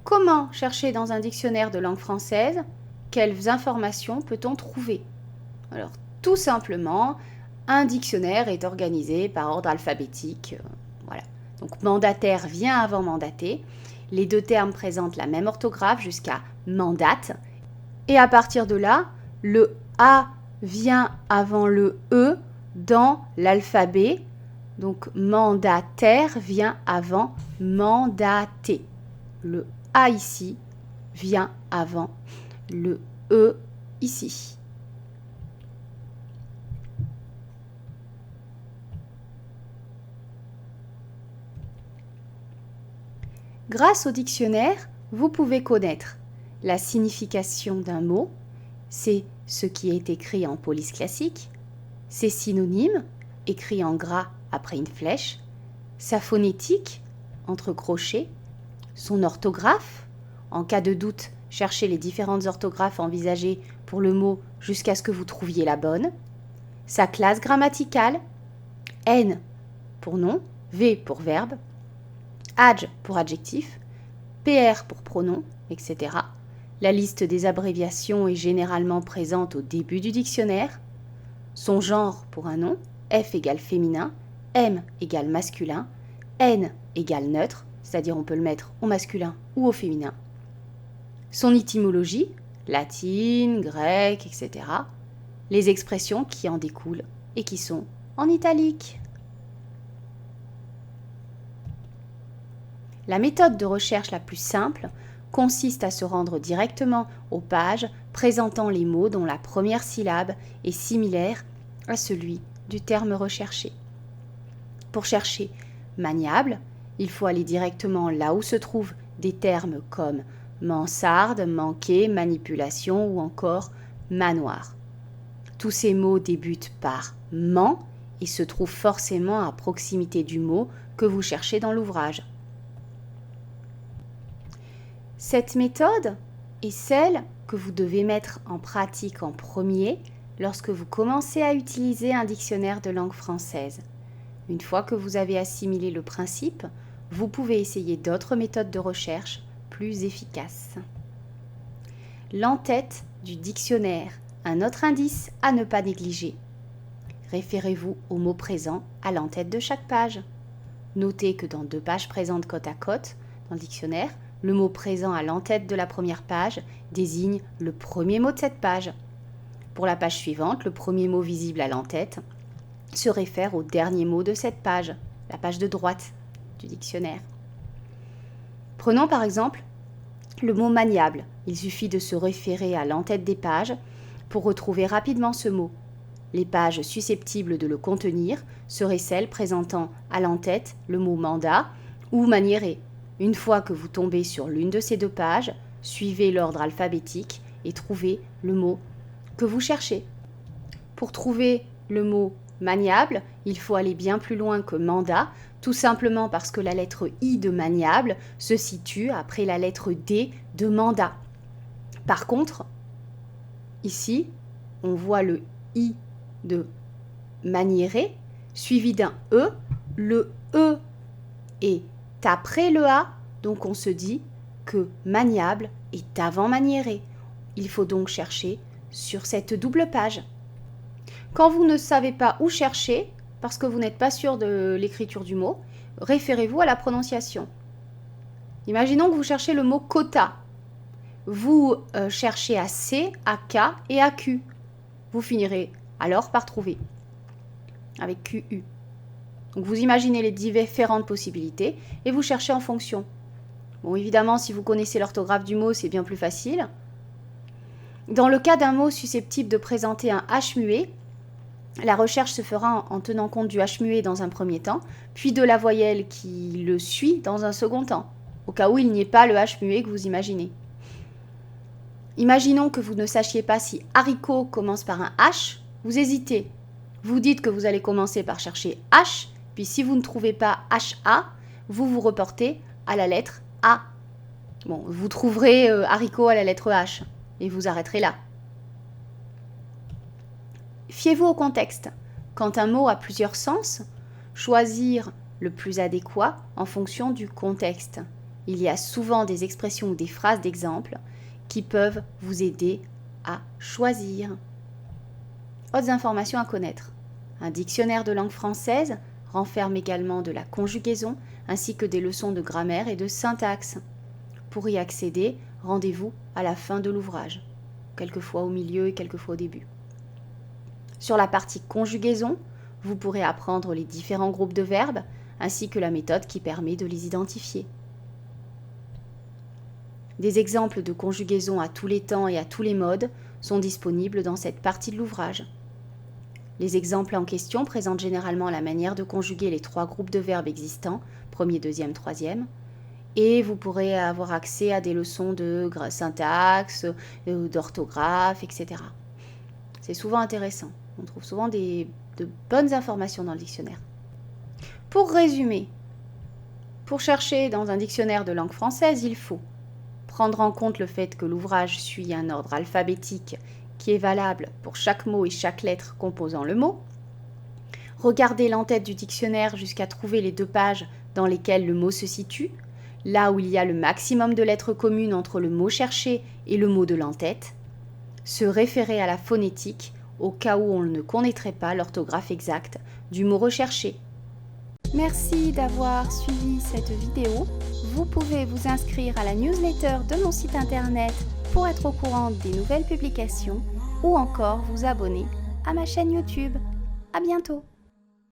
comment chercher dans un dictionnaire de langue française? Quelles informations peut-on trouver? Alors, tout simplement, un dictionnaire est organisé par ordre alphabétique. Voilà. Donc, mandataire vient avant mandaté. Les deux termes présentent la même orthographe jusqu'à mandate. Et à partir de là, le A vient avant le E dans l'alphabet. Donc, mandataire vient avant mandaté. Le A ici vient avant le E ici. Grâce au dictionnaire, vous pouvez connaître la signification d'un mot, c'est ce qui est écrit en police classique, ses synonymes, écrits en gras après une flèche, sa phonétique, entre crochets, son orthographe. En cas de doute, cherchez les différentes orthographes envisagées pour le mot jusqu'à ce que vous trouviez la bonne. Sa classe grammaticale, N pour nom, V pour verbe, adj pour adjectif, PR pour pronom, etc. La liste des abréviations est généralement présente au début du dictionnaire. Son genre pour un nom, F égale féminin, M égale masculin, N égale neutre, c'est-à-dire on peut le mettre au masculin ou au féminin. Son étymologie, latine, grecque, etc. Les expressions qui en découlent et qui sont en italique. La méthode de recherche la plus simple consiste à se rendre directement aux pages présentant les mots dont la première syllabe est similaire à celui du terme recherché. Pour chercher maniable, il faut aller directement là où se trouvent des termes comme mansarde, manquer, manipulation ou encore manoir. Tous ces mots débutent par man et se trouvent forcément à proximité du mot que vous cherchez dans l'ouvrage. Cette méthode est celle que vous devez mettre en pratique en premier lorsque vous commencez à utiliser un dictionnaire de langue française. Une fois que vous avez assimilé le principe, vous pouvez essayer d'autres méthodes de recherche plus efficaces. L'en-tête du dictionnaire, un autre indice à ne pas négliger. Référez-vous au mot présent à l'en-tête de chaque page. Notez que dans 2 pages présentes côte à côte dans le dictionnaire, le mot présent à l'en-tête de la première page désigne le premier mot de cette page. Pour la page suivante, le premier mot visible à l'en-tête se réfère au dernier mot de cette page, la page de droite du dictionnaire. Prenons par exemple le mot maniable. Il suffit de se référer à l'en-tête des pages pour retrouver rapidement ce mot. Les pages susceptibles de le contenir seraient celles présentant à l'en-tête le mot mandat ou maniéré. Une fois que vous tombez sur l'une de ces 2 pages, suivez l'ordre alphabétique et trouvez le mot que vous cherchez. Pour trouver le mot maniable, il faut aller bien plus loin que mandat, tout simplement parce que la lettre I de maniable se situe après la lettre D de mandat. Par contre, ici, on voit le I de maniéré suivi d'un E. Le E est après le A, donc on se dit que maniable est avant maniéré. Il faut donc chercher sur cette double page. Quand vous ne savez pas où chercher, parce que vous n'êtes pas sûr de l'écriture du mot, référez-vous à la prononciation. Imaginons que vous cherchez le mot quota. Vous cherchez à C, à K et à Q. Vous finirez alors par trouver avec QU. Donc vous imaginez les différentes possibilités et vous cherchez en fonction. Bon, évidemment, si vous connaissez l'orthographe du mot, c'est bien plus facile. Dans le cas d'un mot susceptible de présenter un H muet, la recherche se fera en tenant compte du H muet dans un premier temps, puis de la voyelle qui le suit dans un second temps, au cas où il n'y ait pas le H muet que vous imaginez. Imaginons que vous ne sachiez pas si haricot commence par un H, vous hésitez. Vous dites que vous allez commencer par chercher H, puis si vous ne trouvez pas HA, vous vous reportez à la lettre A. Bon, vous trouverez haricot à la lettre H et vous arrêterez là. Fiez-vous au contexte. Quand un mot a plusieurs sens, choisir le plus adéquat en fonction du contexte. il y a souvent des expressions ou des phrases d'exemple qui peuvent vous aider à choisir. Autres informations à connaître. Un dictionnaire de langue française renferme également de la conjugaison ainsi que des leçons de grammaire et de syntaxe. Pour y accéder, rendez-vous à la fin de l'ouvrage, quelquefois au milieu et quelquefois au début. Sur la partie conjugaison, vous pourrez apprendre les différents groupes de verbes ainsi que la méthode qui permet de les identifier. Des exemples de conjugaison à tous les temps et à tous les modes sont disponibles dans cette partie de l'ouvrage. Les exemples en question présentent généralement la manière de conjuguer les 3 groupes de verbes existants, premier, deuxième, troisième, et vous pourrez avoir accès à des leçons de syntaxe, d'orthographe, etc. C'est souvent intéressant. On trouve souvent de bonnes informations dans le dictionnaire. Pour résumer, pour chercher dans un dictionnaire de langue française, il faut prendre en compte le fait que l'ouvrage suit un ordre alphabétique qui est valable pour chaque mot et chaque lettre composant le mot. Regardez l'entête du dictionnaire jusqu'à trouver les 2 pages dans lesquelles le mot se situe, là où il y a le maximum de lettres communes entre le mot cherché et le mot de l'entête. Se référer à la phonétique au cas où on ne connaîtrait pas l'orthographe exacte du mot recherché. Merci d'avoir suivi cette vidéo. Vous pouvez vous inscrire à la newsletter de mon site internet pour être au courant des nouvelles publications ou encore vous abonner à ma chaîne YouTube. À bientôt!